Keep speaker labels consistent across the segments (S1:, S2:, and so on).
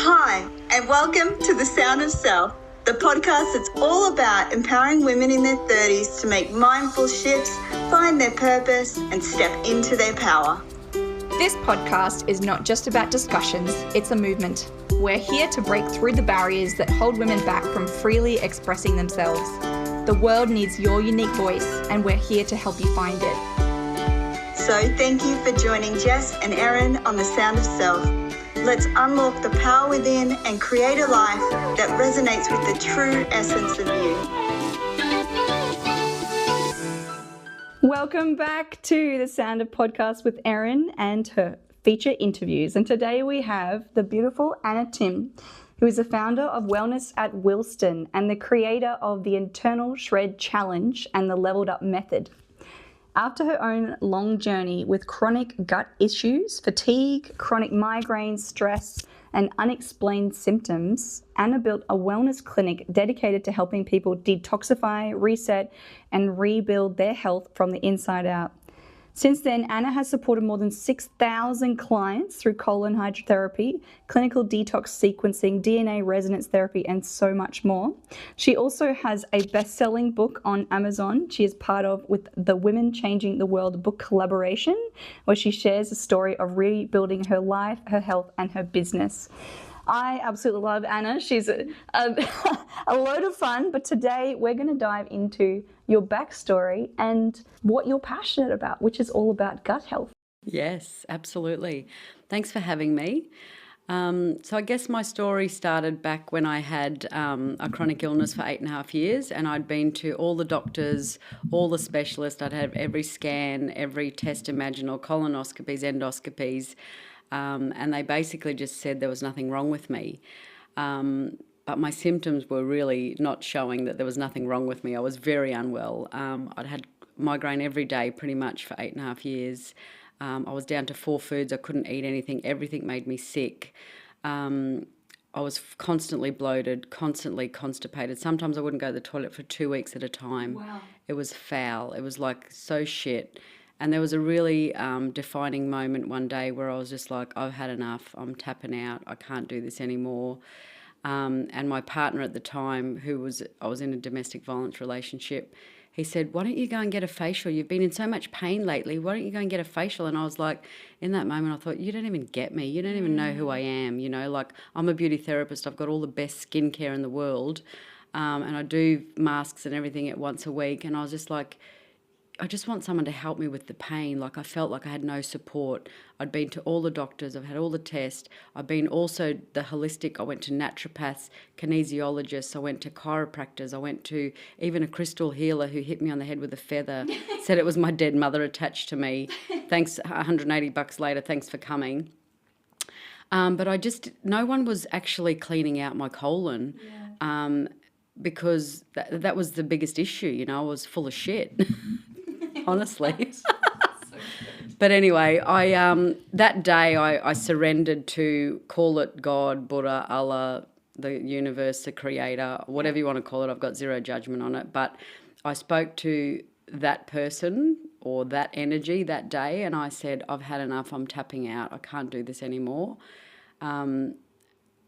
S1: Hi, and welcome to The Sound of Self, the podcast that's all about empowering women in their 30s to make mindful shifts, find their purpose, and step into their power.
S2: This podcast is not just about discussions, it's a movement. We're here to break through the barriers that hold women back from freely expressing themselves. The world needs your unique voice, and we're here to help you find it.
S1: So thank you for joining Jess and Erin on The Sound of Self. Let's unlock the power within and create a life that resonates with the true essence of you.
S2: Welcome back to The Sound of Podcast with Erin and her feature interviews. And today we have the beautiful Anna Tim, who is the founder of Wellness at Wilston and the creator of the Internal Shred Challenge and the Leveled Up Method. After her own long journey with chronic gut issues, fatigue, chronic migraines, stress, and unexplained symptoms, Anna built a wellness clinic dedicated to helping people detoxify, reset, and rebuild their health from the inside out. Since then, Anna has supported more than 6,000 clients through colon hydrotherapy, clinical detox sequencing, DNA resonance therapy, and so much more. She also has a best-selling book on Amazon she is part of with the Women Changing the World book collaboration, where she shares the story of rebuilding her life, her health, and her business. I absolutely love Anna. She's a load of fun, but today we're going to dive into your backstory and what you're passionate about, which is all about gut health.
S3: Yes, absolutely. Thanks for having me. So I guess my story started back when I had a chronic illness for 8.5 years, and I'd been to all the doctors, all the specialists. I'd had every scan, every test imaginable, colonoscopies, endoscopies, and they basically just said there was nothing wrong with me. But my symptoms were really not showing that there was nothing wrong with me. I was very unwell. I'd had migraine every day pretty much for 8.5 years. I was down to 4 foods. I couldn't eat anything. Everything made me sick. I was constantly bloated, constantly constipated. Sometimes I wouldn't go to the toilet for 2 weeks at a time.
S2: Wow.
S3: It was foul. It was like so shit. And there was a really defining moment one day where I was just like, I've had enough. I'm tapping out. I can't do this anymore. And my partner at the time, I was in a domestic violence relationship, he said, why don't you go and get a facial? You've been in so much pain lately. Why don't you go and get a facial? And I was like, in that moment, I thought, you don't even get me. You don't even know who I am. You know, like I'm a beauty therapist. I've got all the best skincare in the world. And I do masks and everything at once a week. And I was just like, I just want someone to help me with the pain. Like I felt like I had no support. I'd been to all the doctors. I've had all the tests. I've been also the holistic. I went to naturopaths, kinesiologists. I went to chiropractors. I went to even a crystal healer who hit me on the head with a feather, said it was my dead mother attached to me. Thanks, $180 later, thanks for coming. But no one was actually cleaning out my colon. Yeah. Because that was the biggest issue. You know, I was full of shit. Honestly. But anyway, that day I surrendered to, call it God, Buddha, Allah, the universe, the creator, whatever you want to call it. I've got zero judgment on it. But I spoke to that person or that energy that day and I said, I've had enough. I'm tapping out. I can't do this anymore. And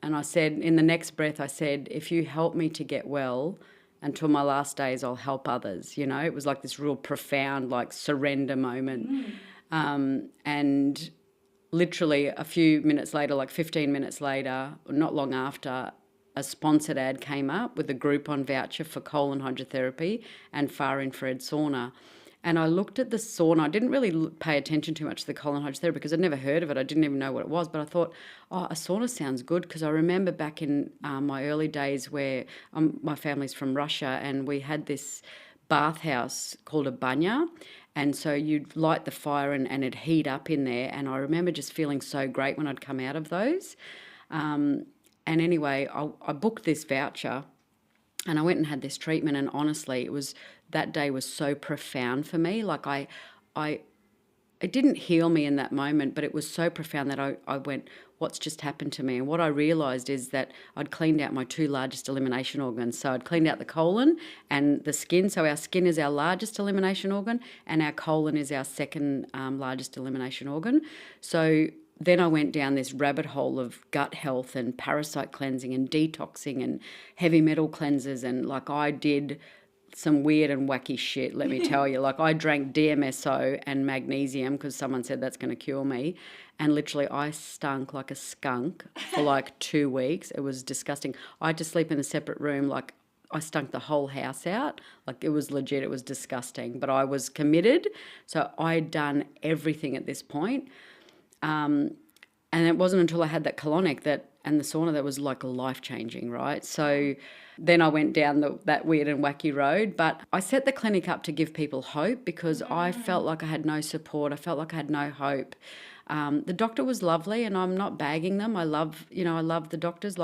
S3: I said, in the next breath, I said, if you help me to get well, until my last days, I'll help others. You know, it was like this real profound, like surrender moment. And literally a few minutes later, like 15 minutes later, not long after, a sponsored ad came up with a Groupon voucher for colon hydrotherapy and far infrared sauna. And I looked at the sauna. I didn't really pay attention too much to the colon hydrotherapy because I'd never heard of it. I didn't even know what it was. But I thought, oh, a sauna sounds good because I remember back in my early days where my family's from Russia and we had this bathhouse called a banya. And so you'd light the fire and it'd heat up in there. And I remember just feeling so great when I'd come out of those. And anyway, I booked this voucher and I went and had this treatment. And honestly, that day was so profound for me. Like it didn't heal me in that moment, but it was so profound that I went, what's just happened to me? And what I realised is that I'd cleaned out my 2 largest elimination organs. So I'd cleaned out the colon and the skin. So our skin is our largest elimination organ and our colon is our second largest elimination organ. So then I went down this rabbit hole of gut health and parasite cleansing and detoxing and heavy metal cleansers. And like I did some weird and wacky shit, let me tell you. Like I drank DMSO and magnesium because someone said that's going to cure me. And literally I stunk like a skunk for like 2 weeks. It was disgusting. I had to sleep in a separate room. Like I stunk the whole house out. Like it was legit. It was disgusting. But I was committed. So I'd done everything at this point. And it wasn't until I had that colonic and the sauna that was like life-changing, right? So then I went down that weird and wacky road. But I set the clinic up to give people hope because I felt like I had no support. I felt like I had no hope. The doctor was lovely, and I'm not bagging them. I love the doctors.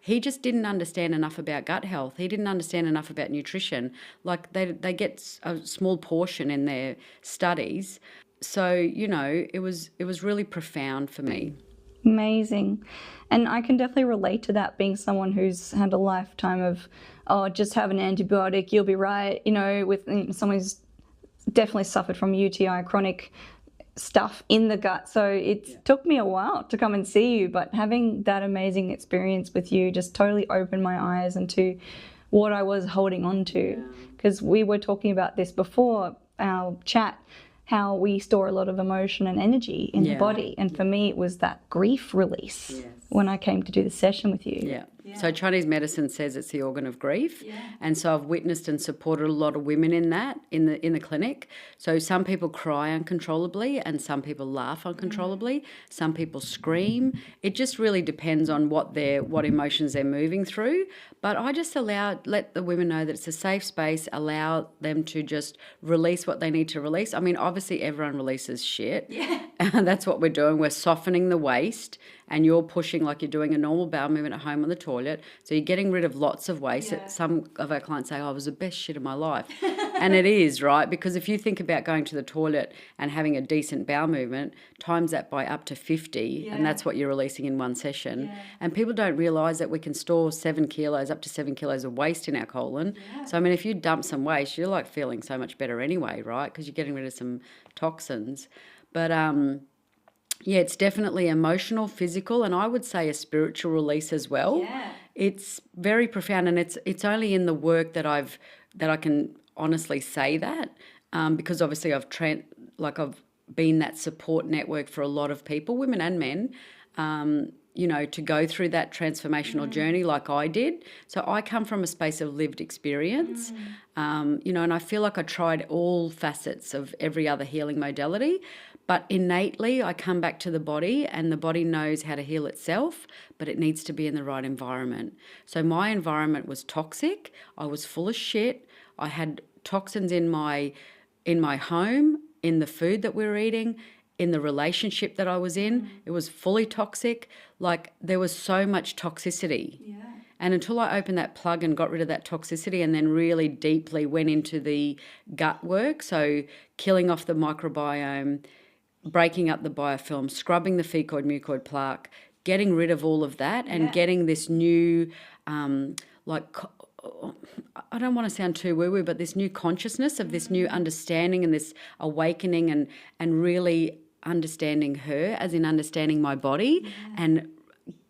S3: He just didn't understand enough about gut health. He didn't understand enough about nutrition. Like they get a small portion in their studies. So, it was really profound for me.
S2: Amazing. And I can definitely relate to that, being someone who's had a lifetime of, just have an antibiotic, you'll be right, with someone who's definitely suffered from UTI, chronic stuff in the gut. So it took me a while to come and see you, but having that amazing experience with you just totally opened my eyes into what I was holding on to. Because we were talking about this before our chat, how we store a lot of emotion and energy in the body. And for me, it was that grief release when I came to do the session with you.
S3: Yeah. So Chinese medicine says it's the organ of grief. And so I've witnessed and supported a lot of women in that, in the clinic. So some people cry uncontrollably and some people laugh uncontrollably. Some people scream. It just really depends on what emotions they're moving through. But I just let the women know that it's a safe space, allow them to just release what they need to release. I mean, obviously everyone releases shit. Yeah. And that's what we're doing. We're softening the waste, and you're pushing like you're doing a normal bowel movement at home on the toilet. So you're getting rid of lots of waste. Yeah. Some of our clients say, it was the best shit of my life. And it is, right? Because if you think about going to the toilet and having a decent bowel movement, times that by up to 50, and that's what you're releasing in one session. Yeah. And people don't realise that we can store up to 7 kilos of waste in our colon. Yeah. So, I mean, if you dump some waste, you're like feeling so much better anyway, right? Because you're getting rid of some toxins. But, it's definitely emotional, physical, and I would say a spiritual release as well. Yeah. It's very profound, and it's only in the work that I can honestly say that, because obviously I've been that support network for a lot of people, women and men, to go through that transformational journey like I did. So I come from a space of lived experience, and I feel like I tried all facets of every other healing modality. But innately, I come back to the body, and the body knows how to heal itself, but it needs to be in the right environment. So my environment was toxic. I was full of shit. I had toxins in my home, in the food that we were eating, in the relationship that I was in. It was fully toxic. Like there was so much toxicity. Yeah. And until I opened that plug and got rid of that toxicity and then really deeply went into the gut work, so killing off the microbiome, breaking up the biofilm, scrubbing the fecoid-mucoid plaque, getting rid of all of that and getting this new, I don't want to sound too woo-woo, but this new consciousness of this new understanding and this awakening and really understanding her, as in understanding my body and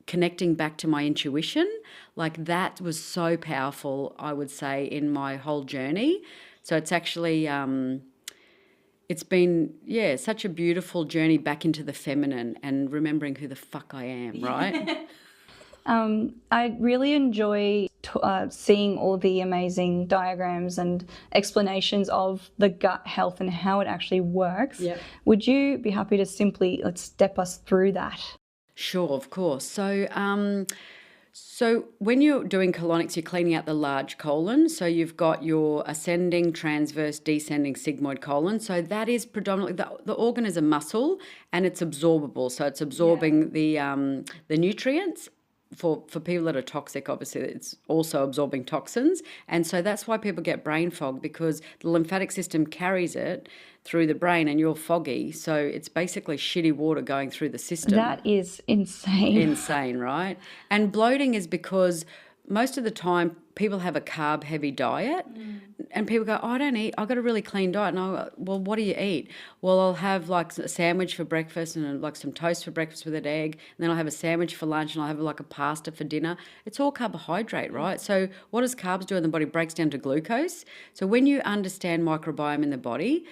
S3: connecting back to my intuition. Like that was so powerful, I would say, in my whole journey. So it's actually... it's been, such a beautiful journey back into the feminine and remembering who the fuck I am, right?
S2: I really enjoy seeing all the amazing diagrams and explanations of the gut health and how it actually works. Yep. Would you be happy to simply step us through that?
S3: Sure, of course. So when you're doing colonics, you're cleaning out the large colon. So you've got your ascending, transverse, descending sigmoid colon. So that is predominantly, the organ is a muscle and it's absorbable. So it's absorbing the nutrients. For people that are toxic, obviously, it's also absorbing toxins. And so that's why people get brain fog, because the lymphatic system carries it through the brain and you're foggy. So it's basically shitty water going through the system.
S2: That is insane.
S3: Insane, right? And bloating is because most of the time people have a carb-heavy diet, and people go, I don't eat, I've got a really clean diet. And I go, well, what do you eat? Well, I'll have like a sandwich for breakfast and like some toast for breakfast with an egg, and then I'll have a sandwich for lunch, and I'll have like a pasta for dinner. It's all carbohydrate, right? So what does carbs do in the body? It breaks down to glucose. So when you understand microbiome in the body,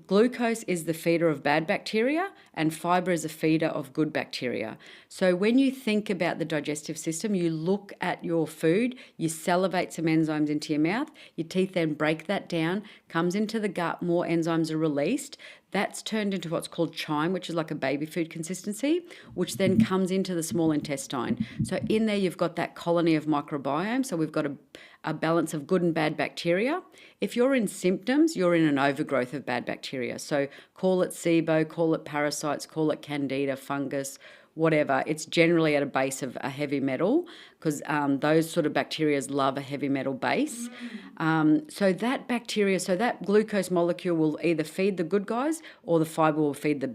S3: glucose is the feeder of bad bacteria and fibre is a feeder of good bacteria. So when you think about the digestive system, you look at your food, you salivate some enzymes into your mouth, your teeth then break that down, comes into the gut, more enzymes are released. That's turned into what's called chyme, which is like a baby food consistency, which then comes into the small intestine. So in there you've got that colony of microbiome. So we've got a balance of good and bad bacteria. If you're in symptoms, you're in an overgrowth of bad bacteria. So call it SIBO, call it parasites, call it candida, fungus, whatever. It's generally at a base of a heavy metal because those sort of bacteria love a heavy metal base. So that bacteria, so that glucose molecule will either feed the good guys or the fibre will feed the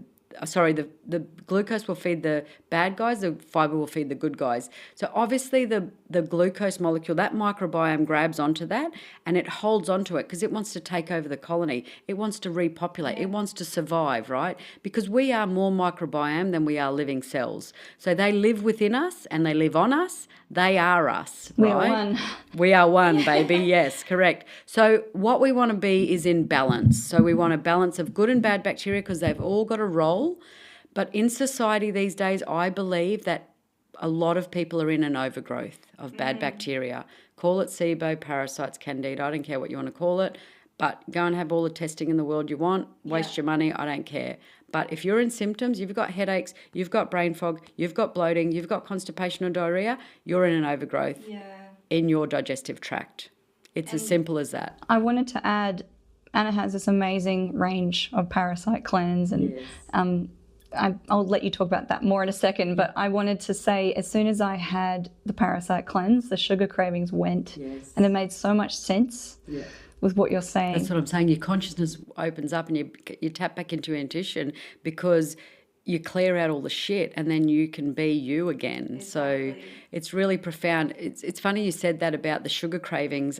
S3: glucose will feed the bad guys, the fibre will feed the good guys. So obviously the glucose molecule, that microbiome grabs onto that and it holds onto it because it wants to take over the colony. It wants to repopulate. It wants to survive, right? Because we are more microbiome than we are living cells. So they live within us and they live on us. They are us, right?
S2: We are one.
S3: We are one, baby. Yes, correct. So what we want to be is in balance. So we want a balance of good and bad bacteria because they've all got a role. But in society these days, I believe that a lot of people are in an overgrowth of bad bacteria. Call it SIBO, parasites, candida. I don't care what you want to call it. But go and have all the testing in the world you want. Waste your money. I don't care. But if you're in symptoms, you've got headaches, you've got brain fog, you've got bloating, you've got constipation or diarrhea, you're in an overgrowth in your digestive tract. It's as simple as that.
S2: I wanted to add, Anna has this amazing range of parasite cleanse and I'll let you talk about that more in a second, but I wanted to say as soon as I had the parasite cleanse, the sugar cravings went and it made so much sense with what you're saying.
S3: That's what I'm saying. Your consciousness opens up and you tap back into your intuition because you clear out all the shit and then you can be you again. Exactly. So it's really profound. It's funny you said that about the sugar cravings.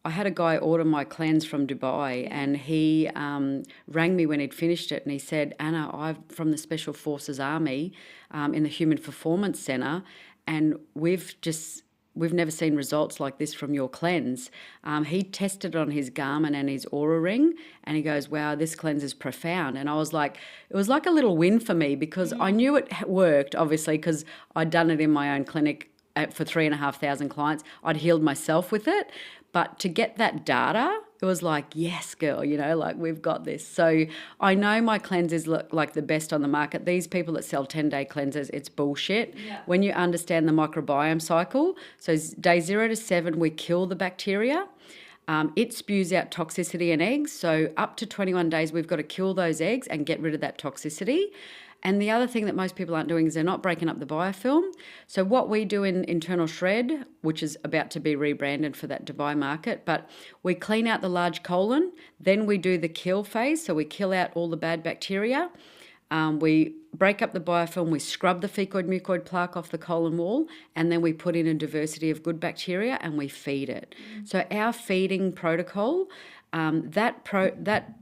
S3: I had a guy order my cleanse from Dubai and he rang me when he'd finished it and he said, Anna, I'm from the Special Forces Army in the Human Performance Centre and we've never seen results like this from your cleanse. He tested on his Garmin and his Aura Ring and he goes, wow, this cleanse is profound. And I was like, it was like a little win for me because I knew it worked, obviously, because I'd done it in my own clinic for 3,500 clients. I'd healed myself with it. But to get that data, it was like, yes, girl, like we've got this. So I know my cleanses look like the best on the market. These people that sell 10-day cleansers, it's bullshit. Yeah. When you understand the microbiome cycle, so day 0 to 7, we kill the bacteria. It spews out toxicity in eggs. So up to 21 days, we've got to kill those eggs and get rid of that toxicity. And the other thing that most people aren't doing is they're not breaking up the biofilm. So what we do in internal shred, which is about to be rebranded for that Dubai market, but we clean out the large colon, then we do the kill phase. So we kill out all the bad bacteria. We break up the biofilm, we scrub the fecoid-mucoid plaque off the colon wall, and then we put in a diversity of good bacteria and we feed it. So our feeding protocol, that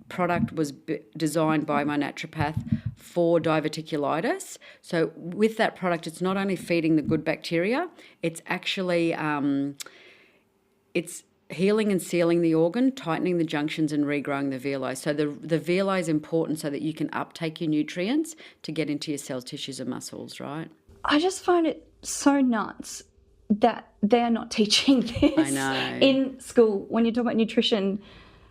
S3: product was designed by my naturopath for diverticulitis. So with that product, it's not only feeding the good bacteria, it's actually it's healing and sealing the organ, tightening the junctions and regrowing the villi. So the villi is important so that you can uptake your nutrients to get into your cells, tissues and muscles, right?
S2: I just find it so nuts that they're not teaching this in school when you talk about nutrition.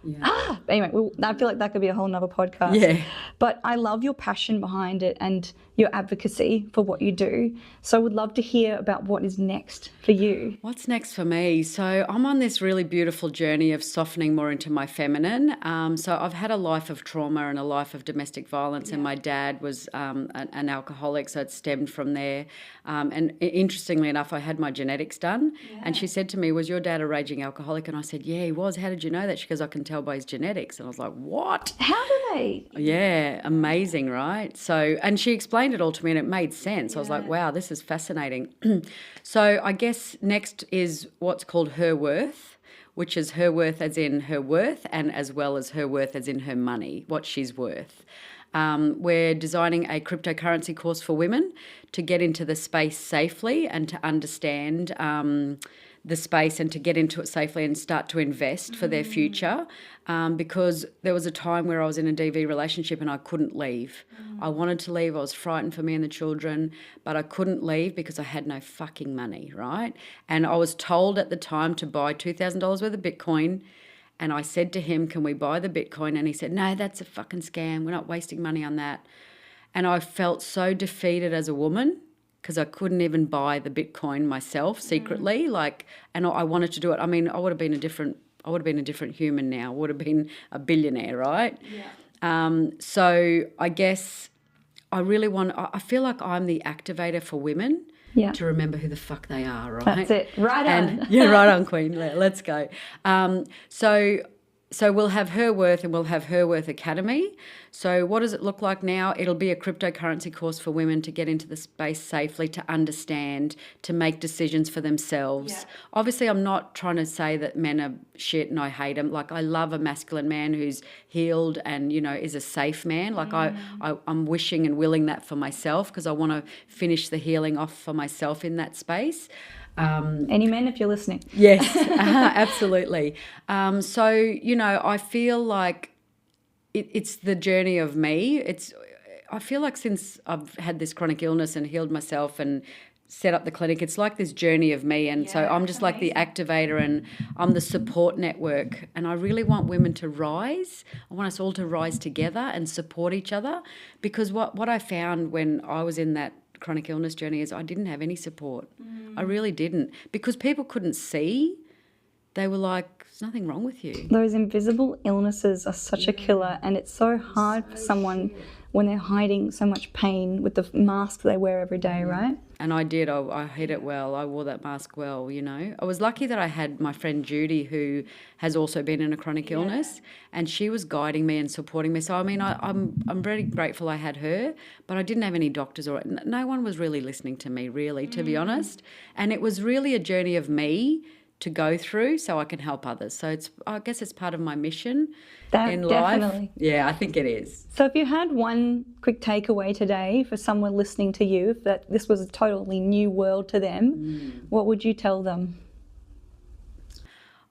S2: Yeah. Anyway, I feel like that could be a whole nother podcast. Yeah. But I love your passion behind it and your advocacy for what you do. So I would love to hear about what is next for you.
S3: What's next for me? So I'm on this really beautiful journey of softening more into my feminine. So I've had a life of trauma and a life of domestic violence, and my dad was an alcoholic, so it stemmed from there. And interestingly enough, I had my genetics done, and she said to me, was your dad a raging alcoholic? And I said, yeah, he was. How did you know that? She goes, I can tell by his genetics. And I was like, what?
S2: How do they?
S3: Yeah, amazing, right? So, and she explained explained it all to me and it made sense. I was like, wow, this is fascinating. So I guess next is what's called her worth, which is her worth as in her worth and as well as her worth as in her money, what she's worth. We're designing a cryptocurrency course for women to get into the space safely and to understand the space and to get into it safely and start to invest for their future, because there was a time where I was in a DV relationship and I couldn't leave. I wanted to leave. I was frightened for me and the children, but I couldn't leave because I had no fucking money, right? And I was told at the time to buy $2,000 worth of Bitcoin. And I said to him, can we buy the Bitcoin? And he said, no, that's a fucking scam. We're not wasting money on that. And I felt so defeated as a woman because I couldn't even buy the Bitcoin myself secretly. And I wanted to do it. I mean, I would have been a different human now. I would have been a billionaire, right? Yeah. So I guess I feel like I'm the activator for women. Yeah. To remember who the fuck they are, right?
S2: That's it. Right on.
S3: Yeah, right on, Queen. Let's go. So we'll have Her Worth and we'll have Her Worth Academy. So what does it look like now? It'll be a cryptocurrency course for women to get into the space safely, to understand, to make decisions for themselves. Yeah. Obviously, I'm not trying to say that men are shit and I hate them. Like, I love a masculine man who's healed and, is a safe man. Like, I'm wishing and willing that for myself because I want to finish the healing off for myself in that space.
S2: Any men, if you're listening.
S3: Yes, absolutely. I feel like it's the journey of me. I feel like since I've had this chronic illness and healed myself and set up the clinic, it's like this journey of me. And so I'm just like the activator and I'm the support network. And I really want women to rise. I want us all to rise together and support each other, because what I found when I was in that chronic illness journey is I didn't have any support. I really didn't, because people couldn't see. They were like, there's nothing wrong with you.
S2: Those invisible illnesses are such a killer, and it's so hard for someone when they're hiding so much pain with the mask they wear every day, right?
S3: And I did. I hid it well. I wore that mask well, I was lucky that I had my friend Judy, who has also been in a chronic illness, and she was guiding me and supporting me. So, I mean, I'm very grateful I had her, but I didn't have any doctors or no one was really listening to me, really, to be honest. And it was really a journey of me to go through so I can help others. So I guess it's part of my mission in life.
S2: Definitely.
S3: Yeah, I think it is.
S2: So if you had one quick takeaway today for someone listening to you, if that this was a totally new world to them, what would you tell them?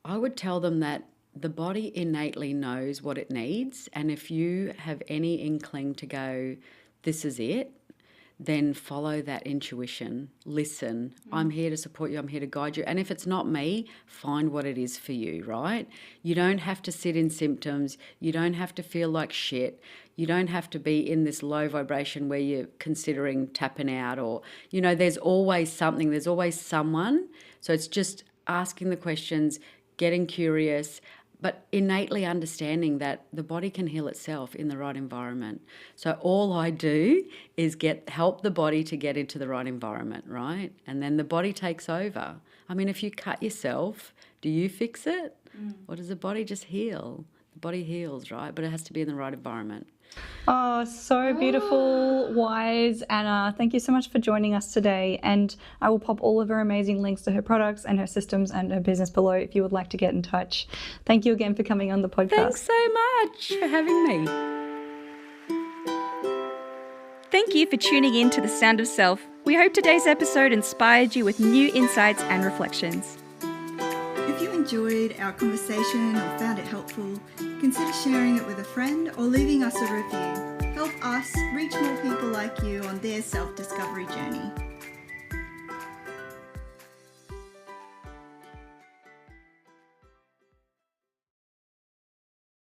S3: I would tell them that the body innately knows what it needs, and if you have any inkling to go, this is it, then follow that intuition, listen. I'm here to support you, I'm here to guide you. And if it's not me, find what it is for you, right? You don't have to sit in symptoms. You don't have to feel like shit. You don't have to be in this low vibration where you're considering tapping out or, there's always something, there's always someone. So it's just asking the questions, getting curious, but innately understanding that the body can heal itself in the right environment. So all I do is help the body to get into the right environment, right? And then the body takes over. I mean, if you cut yourself, do you fix it? Or does the body just heal? The body heals, right? But it has to be in the right environment.
S2: Oh, so beautiful, wise Anna. Thank you so much for joining us today. And I will pop all of her amazing links to her products and her systems and her business below if you would like to get in touch. Thank you again for coming on the podcast.
S3: Thanks so much for having me.
S2: Thank you for tuning in to The Sound of Self. We hope today's episode inspired you with new insights and reflections.
S1: If you enjoyed our conversation or found it helpful, consider sharing it with a friend or leaving us a review. Help us reach more people like you on their self-discovery journey.